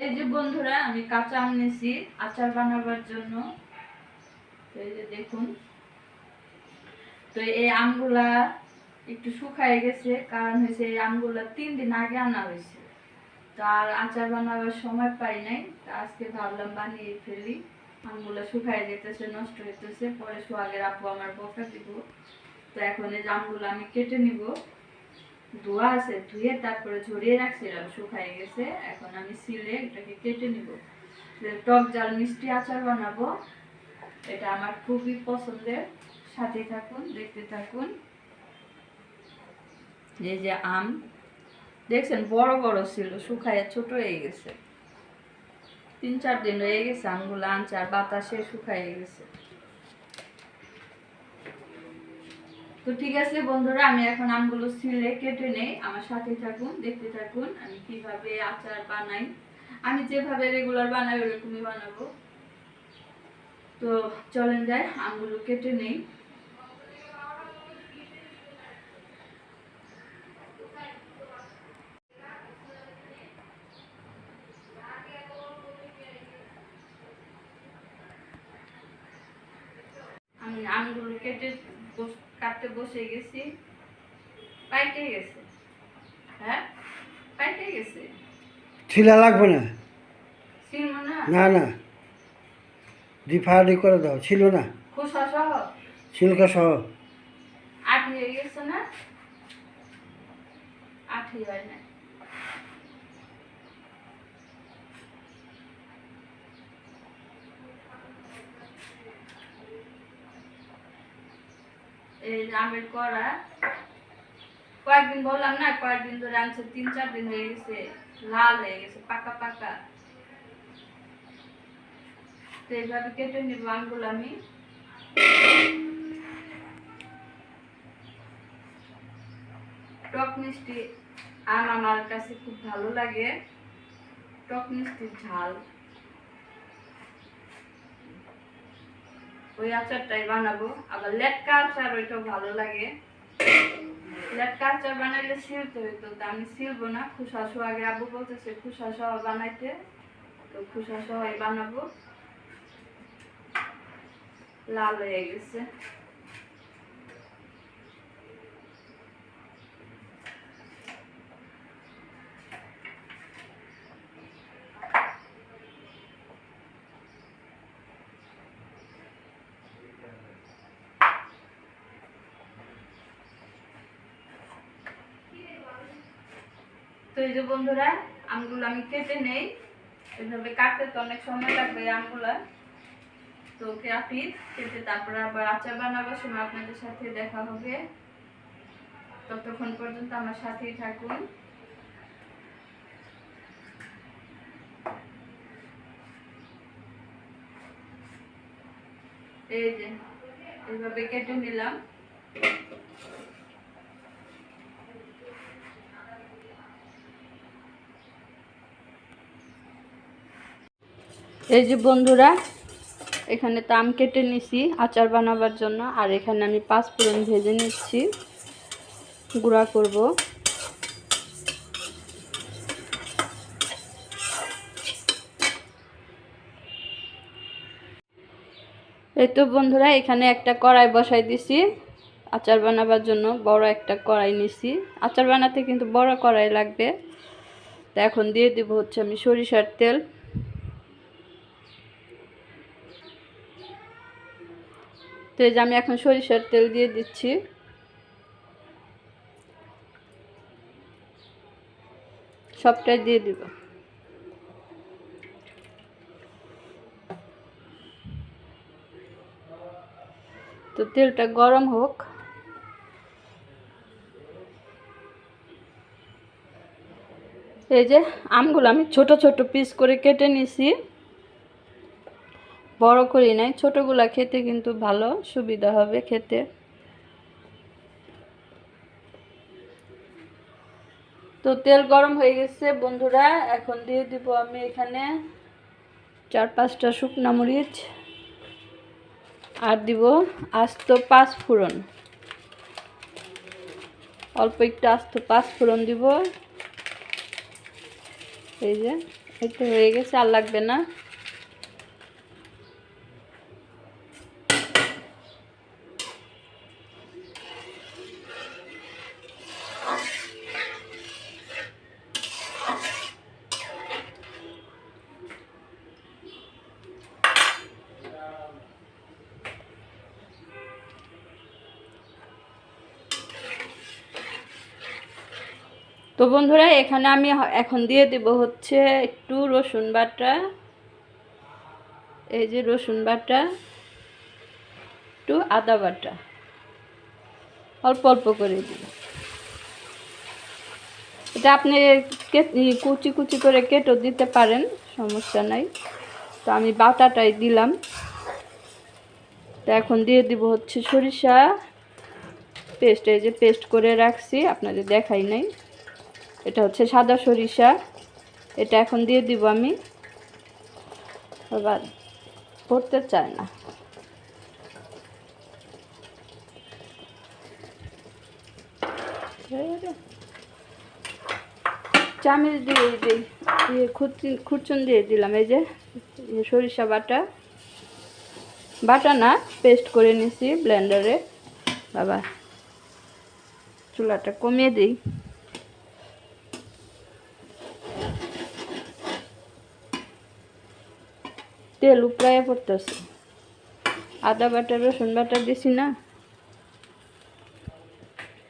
এই যে বন্ধুরা আমি কাঁচা আম নিয়েছি আচার বানাবার জন্য। এই যে দেখুন, তো এই আমগুলা একটু শুকায় গেছে, কারণ হয়েছে এই আমগুলা 3 দিন আগে আনা হয়েছে। তো আর আচার বানাবার সময় পাই নাই, তো আজকে ভাবলাম বানিয়ে ফেলি। আমগুলা শুকায় যেতেছে, নষ্ট হইতেছে, পরে সোহাগের আপু আমার বকা দিব। তো এখন এই আমগুলো আমি কেটে নিব। ধোয়া আছে, ধুয়ে তারপরে ঝরিয়ে রাখছিলাম, শুকায় গেছে। এখন আমি সিলে এটাকে কেটে নিব। টক ঝাল মিষ্টি আচার বানাবো, এটা আমার খুবই পছন্দের। সাথে থাকুন, দেখতে থাকুন। এই যে আম দেখছেন, বড় বড় ছিল, শুকায় ছোট হয়ে গেছে। 3-4 দিন হয়ে গেছে আমগুলো আনছে, আর বাতাসে শুকায় গেছে। তো ঠিক আছে বন্ধুরা, আমি এখন আমগুলো ছিলে কেটে নেই। আমার সাথে থাকুন, দেখতে থাকুন আমি কিভাবে আচার বানাই। আমি যেভাবে রেগুলার বানাই ওরকমই বানাবো। তো চলেন যাই, আমগুলো কেটে নেই। আমি আমগুলো কাটতে বসে গেছি। পাইটে গেছে, হ্যাঁ পাইটে গেছে। ছিলা লাগবে না, ছিল না? না না, ডিফারি করে দাও, ছিল না, খোসা সহ ছিলকা সহ। আঠি হয়ে গেছে না? আঠি হয় না। এই আমের কড়া কয়েকদিন বললাম না, কয়েকদিন ধরে আনছে, 3-4 দিন হয়ে গেছে, লাল হয়ে গেছে, পাকা পাকা। তো এইভাবে কেটে নিব আমগুলো আমি। টক মিষ্টি আম আমার কাছে খুব ভালো লাগে, টক মিষ্টির ঝাল, ওই আচারটাই বানাবো। আবার লেটকা আচার, ওইটাও ভালো লাগে। লেটকা আচার বানাইলে ছিলতে হইতো, তা আমি ছিলবো না। খুসা সহ আগে আব্বু বলতেছে খুসা সহ বানাইতে, তো খুসা সহই বানাবো। লাল হয়ে গেছে। তো এই যে বন্ধুরা, আমগুলো আমি কেটে নেই। এভাবে কাটতে তো অনেক সময় লাগবে আমগুলা। তো কাটি কেটে তারপরে আবার আচার বানাবার সময় আপনাদের সাথে দেখা হবে। ততক্ষণ পর্যন্ত আমার সাথেই থাকুন। এই যে এইভাবে কেটে নিলাম। এই যে বন্ধুরা, এখানে তো আম কেটে নিছি আচার বানাবার জন্য, আর এখানে আমি 5 ফোড়ন ভেজে নিচ্ছি, গুঁড়া করব। এই তো বন্ধুরা, এখানে একটা কড়াই বসাই দিছি আচার বানাবার জন্য। বড় একটা কড়াই নিছি, আচার বানাতে কিন্তু বড় কড়াই লাগবে। তো এখন দিয়ে দিব হচ্ছে আমি সরিষার তেল। তো এই যে আমি এখন সরিষার তেল দিয়ে দিচ্ছি। সবটাই দিয়ে দিব। তো তেলটা গরম হোক। এই যে আমগুলো আমি ছোট ছোট পিস করে কেটে নিছি, বড় করি নাই। ছোটগুলা খেতে কিন্তু ভালো, সুবিধা হবে খেতে। তো তেল গরম হয়ে গেছে বন্ধুরা, এখন দিয়ে দিব আমি এখানে 4-5টা শুকনো মরিচ, আর দিব আস্ত 5 ফোড়ন। অল্প একটু আস্ত 5 ফোড়ন দিব। এই যে এই তো হয়ে গেছে, আর লাগবে না। তো বন্ধুরা, এখানে আমি এখন দিয়ে দেব হচ্ছে একটু রসুন বাটা। এই যে রসুন বাটা, একটু আদা বাটা, অল্প অল্প করে দিব। এটা আপনি কুচি কুচি করে কেটেও দিতে পারেন, সমস্যা নাই। তো আমি বাটাটাই দিলাম। তো এখন দিয়ে দিব হচ্ছে সরিষা পেস্ট। এই যে পেস্ট করে রাখছি, আপনাদের দেখাই নাই। এটা হচ্ছে সাদা সরিষা, এটা এখন দিয়ে দিব আমি। আবার পড়তে চায় না। চামচ দিয়ে দিই, খুরচুন দিয়ে দিলাম। এই যে সরিষা বাটা, বাটা না পেস্ট করে নিছি ব্লেন্ডারে। বাবা, চুলাটা কমিয়ে দিই। তেল উপরায় পড়তেছে, আদা বাটা রসুন বাটা দিছি না।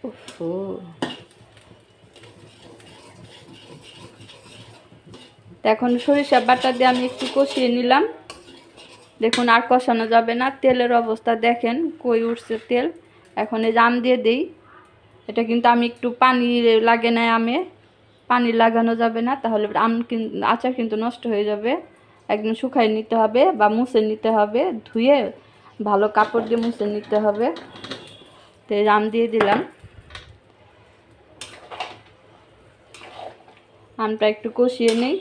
ওহো, এখন সরিষা বাটা দিয়ে আমি একটু কষিয়ে নিলাম। দেখুন, আর কষানো যাবে না। তেলের অবস্থা দেখেন কই উঠছে তেল। এখন এই আম দিয়ে দেই। এটা কিন্তু আমি একটু পানি লাগে না, আমে পানি লাগানো যাবে না, তাহলে আচার কিন্তু নষ্ট হয়ে যাবে। একদম শুকাই নিতে হবে বা মুছে নিতে হবে, ধুয়ে ভালো কাপড় দিয়ে মুছে নিতে হবে। তো এই আম দিয়ে দিলাম। আমটা একটু কষিয়ে নিই।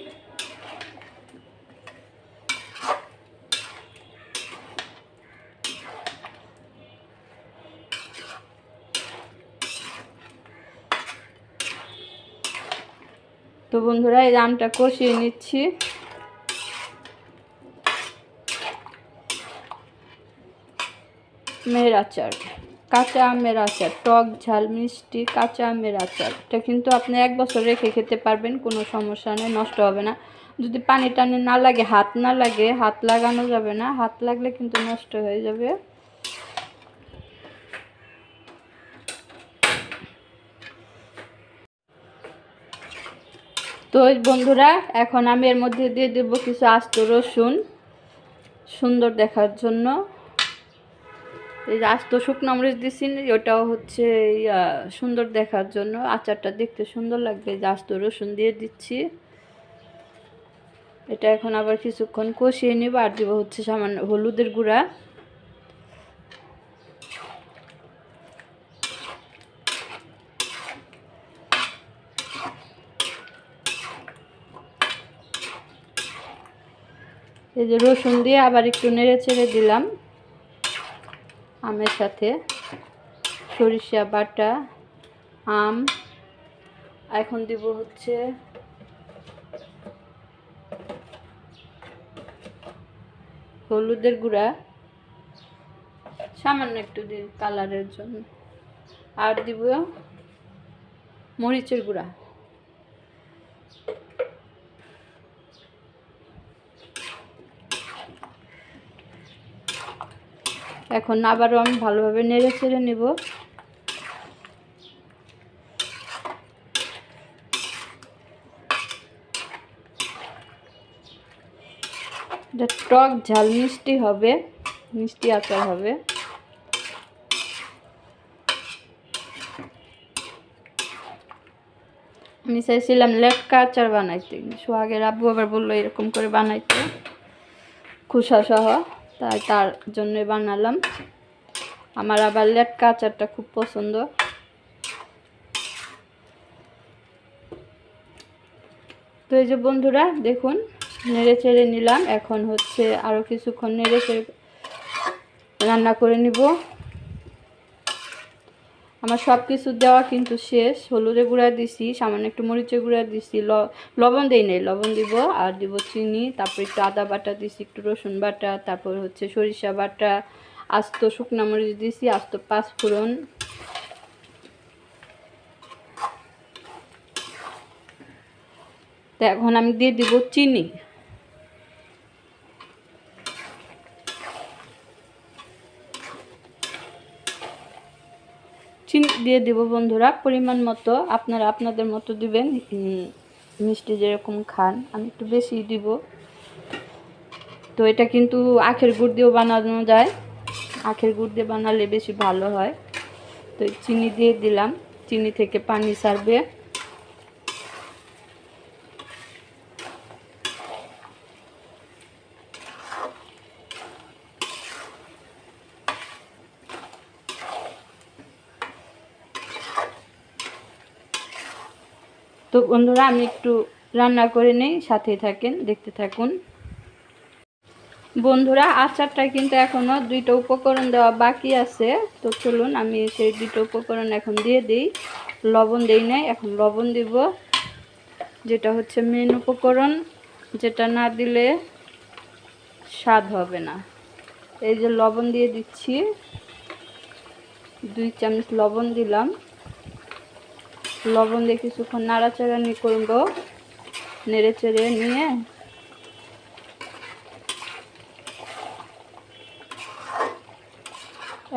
তো বন্ধুরা, এই আমটা কষিয়ে নিচ্ছি। আমের আচার, কাঁচা আমের আচার, টক ঝাল মিষ্টি কাঁচা আমের আচার। এটা কিন্তু আপনি 1 বছর রেখে খেতে পারবেন, কোনো সমস্যা নেই, নষ্ট হবে না। যদি পানি টানি না লাগে, হাত না লাগে, হাত লাগানো যাবে না, হাত লাগলে কিন্তু নষ্ট হয়ে যাবে। তো বন্ধুরা, এখন আমি এর মধ্যে দিয়ে দেবো কিছু আস্ত রসুন, সুন্দর দেখার জন্য। এই যে আস্ত শুকনো মরিচ দিছি, ওটাও হচ্ছে সুন্দর দেখার জন্য, আচারটা দেখতে সুন্দর লাগবে। এই যে আস্ত রসুন দিয়ে দিচ্ছি। এটা এখন আবার কিছুক্ষণ কষিয়ে নিব। আর দিব হচ্ছে সামান্য হলুদের গুঁড়া। এই যে রসুন দিয়ে আবার একটু নেড়ে চেড়ে দিলাম আমের সাথে। সরিষা বাটা, আম, এখন দিব হচ্ছে হলুদের গুঁড়া, সামান্য একটু দিই কালারের জন্য। আর দিব মরিচের গুঁড়া। এখন আবারও আমি ভালোভাবে নেড়ে চেড়ে নেব। এটা টক ঝাল মিষ্টি হবে, মিষ্টি আচার হবে। আমি চাইছিলাম লেটকা আচার বানাইতে, সোহাগের আব্বু আবার বললো এরকম করে বানাইতে খোসা সহ, তাই তার জন্য বানালাম। আমার আবার লেটকা আচারটা খুব পছন্দ। তো এই যে বন্ধুরা, দেখুন নেড়ে চেড়ে নিলাম। এখন হচ্ছে আরও কিছুক্ষণ নেড়ে চেড়ে রান্না করে নিব। আমার সব কিছু দেওয়া কিন্তু শেষ। হলুদের গুঁড়া দিছি, সামান্য একটু মরিচের গুঁড়া দিছি, লবণ দেই নাই, লবণ দিব, আর দিব চিনি, তারপর একটু আদা বাটা দিছি, একটু রসুন বাটা, তারপর হচ্ছে সরিষা বাটা, আস্ত শুকনা মরিচ দিছি, আস্ত পাঁচফোড়ন। তো এখন আমি দিয়ে দিব চিনি। চিনি দিয়ে দিব বন্ধুরা পরিমাণ মতো, আপনারা আপনাদের মতো দিবেন, মিষ্টি যেরকম খান। আমি একটু বেশি দিব। তো এটা কিন্তু আখের গুড় দিয়েও বানানো যায়, আখের গুড় দিয়ে বানালে বেশি ভালো হয়। তো চিনি দিয়ে দিলাম, চিনি থেকে পানি ছাড়বে। তো বন্ধুরা আমি একটু রান্না করে নেই, সাথেই থাকেন, দেখতে থাকুন। বন্ধুরা আচারটা কিন্তু এখনও 2টা উপকরণ দেওয়া বাকি আছে। তো চলুন আমি সেই 2টা উপকরণ এখন দিয়ে দিই। লবণ দেই নাই, এখন লবণ দিব, যেটা হচ্ছে মেন উপকরণ, যেটা না দিলে স্বাদ হবে না। এই যে লবণ দিয়ে দিচ্ছি, 2 চামচ লবণ দিলাম। লবণ দিয়ে কিছুক্ষণ নাড়াচাড়ানি করবো, নেড়ে চেড়ে নিয়ে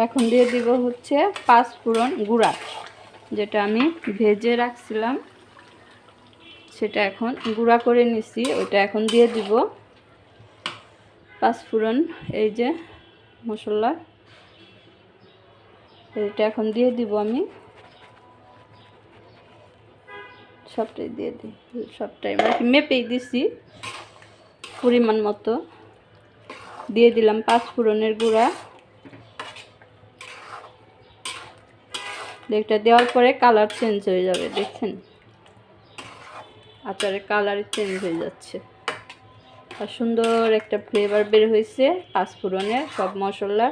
এখন দিয়ে দিব হচ্ছে পাঁচফোড়ন গুঁড়া, যেটা আমি ভেজে রাখছিলাম, সেটা এখন গুঁড়া করে নিছি, ওইটা এখন দিয়ে দিব। পাঁচফোড়ন, এই যে মশলা, এটা এখন দিয়ে দিব আমি। সবটাই দিয়ে দিই, সবটাই মানে মেপেই দিছি পরিমাণ মতো। দিয়ে দিলাম পাঁচফোড়নের গুঁড়া। এটা দেওয়ার পরে কালার চেঞ্জ হয়ে যাবে, দেখছেন আচারের কালার চেঞ্জ হয়ে যাচ্ছে, আর সুন্দর একটা ফ্লেভার বের হয়েছে পাঁচফোড়নের সব মশলা।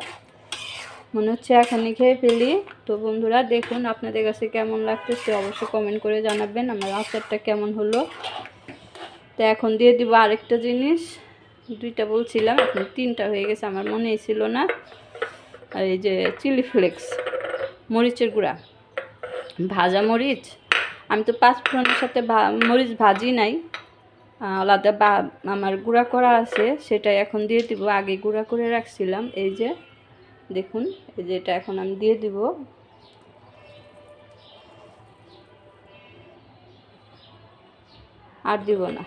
মনে হচ্ছে এখনই খেয়ে ফেলি। তো বন্ধুরা দেখুন আপনাদের কাছে কেমন লাগতেছে অবশ্যই কমেন্ট করে জানাবেন আমার আচারটা কেমন হলো। তো এখন দিয়ে দিব আরেকটা জিনিস, 2টা বলছিলাম এখন 3টা হয়ে গেছে, আমার মনেই ছিল না। আর এই যে চিলি ফ্লেক্স, মরিচের গুঁড়া, ভাজা মরিচ। আমি তো পাঁচফোড়নের সাথে মরিচ ভাজি নাই, আলাদা আমার গুঁড়া করা আছে, সেটা এখন দিয়ে দিব। আগে গুঁড়া করে রাখছিলাম, এই যে দেখুন, এই যে এটা এখন আমি দিয়ে দিব। আর দিব না,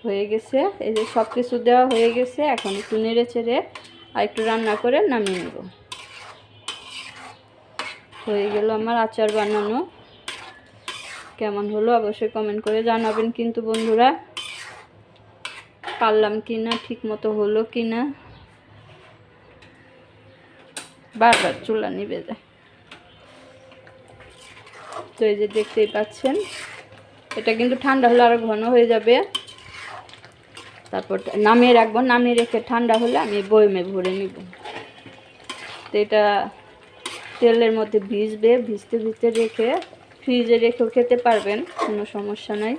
হয়ে গেছে। এই যে সব কিছু দেওয়া হয়ে গেছে, এখন একটু নেড়ে চেড়ে আর একটু রান্না করে নামিয়ে নেব। হয়ে গেল আমার আচার বানানো। কেমন হলো অবশ্যই কমেন্ট করে জানাবেন কিন্তু বন্ধুরা, পারলাম কি না, ঠিক মতো হলো কি না। বারবার চুলা নিভে যায়। তো এই যে দেখতেই পাচ্ছেন, এটা কিন্তু ঠান্ডা হলে আরও ঘন হয়ে যাবে। তারপর নামিয়ে রাখবো, নামিয়ে রেখে ঠান্ডা হলে আমি বয়মে ভরে নিব। তো এটা তেলের মধ্যে ভিজবে, ভিজতে ভিজতে রেখে ফ্রিজে রেখেও খেতে পারবেন, কোনো সমস্যা নাই।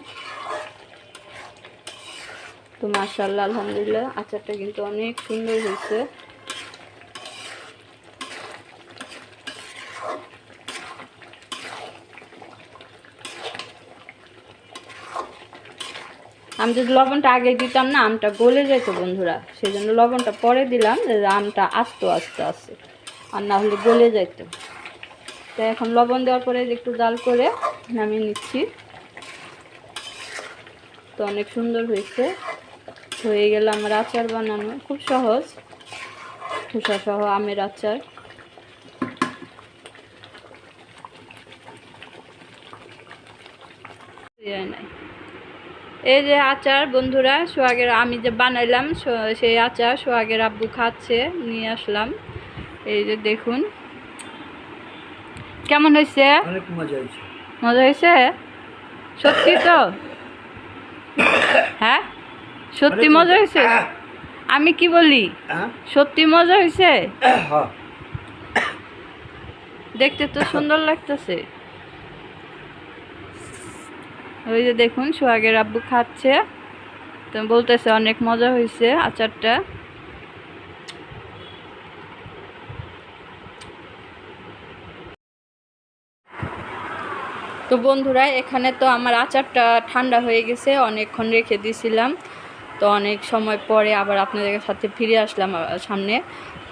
তো মাশাআল্লাহ আলহামদুলিল্লাহ আচারটা কিন্তু অনেক সুন্দর হয়েছে। আমি যদি লবণটা আগে দিতাম না, আমটা গলে যেত বন্ধুরা, সেই জন্য লবণটা পরে দিলাম, আমটা আস্তে আস্তে আছে, আর না হলে গলে যেত। তো এখন লবণ দেওয়ার পরে একটু জাল করে নামিয়ে নিচ্ছি। তো অনেক সুন্দর হয়েছে, হয়ে গেল আমার আচার বানানো, খুব সহজ, খোসা সহ আমের আচার। এই যে আচার বন্ধুরা, সোহাগের আমি যে বানাইলাম সেই আচার সোহাগের আব্বু খাচ্ছে, নিয়ে আসলাম। এই যে দেখুন কেমন হয়েছে, অনেক মজা হয়েছে। মজা হয়েছে সত্যি তো? হ্যাঁ সত্যি মজা হয়েছে, আমি কি বলি, সত্যি মজা হয়েছে। দেখতে তো সুন্দর লাগতেছে। ওই যে দেখুন সোহাগের আব্বু খাচ্ছে, তো বলতেছে অনেক মজা হয়েছে আচারটা। তো বন্ধুরা, এখানে তো আমার আচারটা ঠান্ডা হয়ে গেছে, অনেকক্ষণ রেখে দিয়েছিলাম। তো অনেক সময় পরে আবার আপনাদের সাথে ফিরে আসলাম সামনে।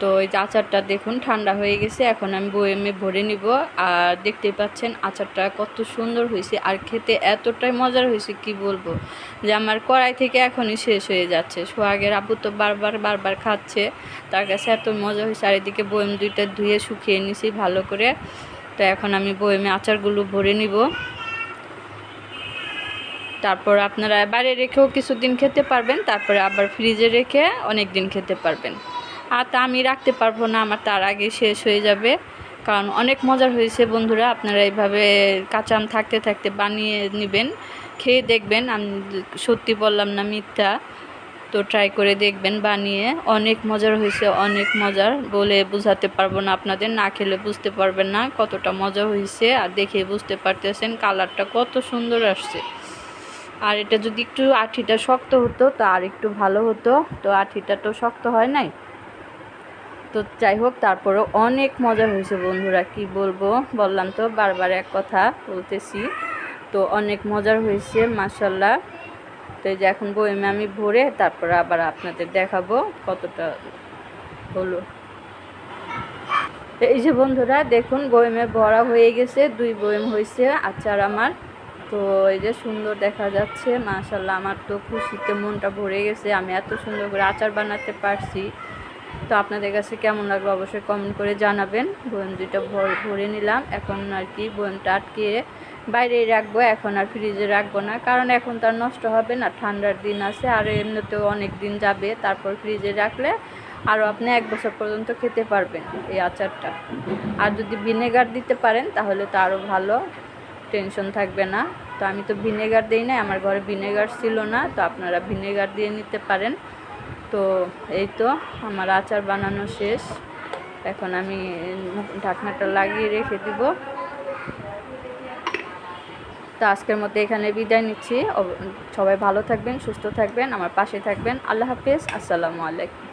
তো এই যে আচারটা দেখুন ঠান্ডা হয়ে গেছে, এখন আমি বয়েমে ভরে নিব। আর দেখতেই পাচ্ছেন আচারটা কত সুন্দর হয়েছে, আর খেতে এতটাই মজার হয়েছে কি বলবো, যে আমার কড়াই থেকে এখনই শেষ হয়ে যাচ্ছে। সোহাগের আব্বু তো বারবার খাচ্ছে, তার কাছে এত মজা হয়েছে। আর এদিকে বয়েম দুইটা ধুয়ে শুকিয়ে নিছি ভালো করে। তো এখন আমি বয়েমে আচারগুলো ভরে নিব। তারপর আপনারা বাইরে রেখেও কিছুদিন খেতে পারবেন, তারপরে আবার ফ্রিজে রেখে অনেক দিন খেতে পারবেন। আর তা আমি রাখতে পারবো না, আমার তার আগে শেষ হয়ে যাবে, কারণ অনেক মজার হয়েছে বন্ধুরা। আপনারা এইভাবে কাঁচা আম থাকতে থাকতে বানিয়ে নেবেন, খেয়ে দেখবেন, আমি সত্যি বললাম না মিথ্যা। তো ট্রাই করে দেখবেন বানিয়ে, অনেক মজার হয়েছে, অনেক মজার, বলে বোঝাতে পারবো না আপনাদের, না খেলে বুঝতে পারবেন না কতটা মজা হয়েছে। আর দেখে বুঝতে পারতেছেন কালারটা কত সুন্দর আসছে। আর এটা যদি একটু আঠিটা শক্ত হতো তো আর একটু ভালো হতো, তো আঠিটা তো শক্ত হয় নাই। তো যাই হোক, তারপরেও অনেক মজা হয়েছে বন্ধুরা, কি বলবো, বললাম তো বারবার এক কথা বলতেছি। তো অনেক মজার হয়েছে মাশাআল্লাহ। তো এই যে এখন বয়েমে আমি ভরে তারপরে আবার আপনাদের দেখাবো কতটা হলো। এই যে বন্ধুরা দেখুন বয়েমে ভরা হয়ে গেছে, 2 বয়েম হয়েছে আচার আমার। তো এই যে সুন্দর দেখা যাচ্ছে মাশাআল্লাহ, আমার তো খুশিতে মনটা ভরে গেছে, আমি এত সুন্দর করে আচার বানাতে পারছি। তো আপনাদের কাছে কেমন লাগলো অবশ্যই কমেন্ট করে জানাবেন। বয়েম দুইটা ভরে নিলাম, এখন আর কি বয়েমটা আটকিয়ে বাইরেই রাখবো, এখন আর ফ্রিজে রাখবো না, কারণ এখন তো আর নষ্ট হবে না, ঠান্ডার দিন আছে, আর এমনিতেও অনেক দিন যাবে। তারপর ফ্রিজে রাখলে আরও আপনি 1 বছর পর্যন্ত খেতে পারবেন এই আচারটা। আর যদি ভিনেগার দিতে পারেন তাহলে তো আরও ভালো, টেনশন থাকবে না। তো আমি তো ভিনেগার দিই না, আমার ঘরে ভিনেগার ছিল না, তো আপনারা ভিনেগার দিয়ে নিতে পারেন। তো এই তো আমার আচার বানানো শেষ, এখন আমি ঢাকনাটা লাগিয়ে রেখে দিব। তো আজকের মতো এখানে বিদায় নিচ্ছি। সবাই ভালো থাকবেন, সুস্থ থাকবেন, আমার পাশে থাকবেন। আল্লাহ হাফেজ, আসসালামু আলাইকুম।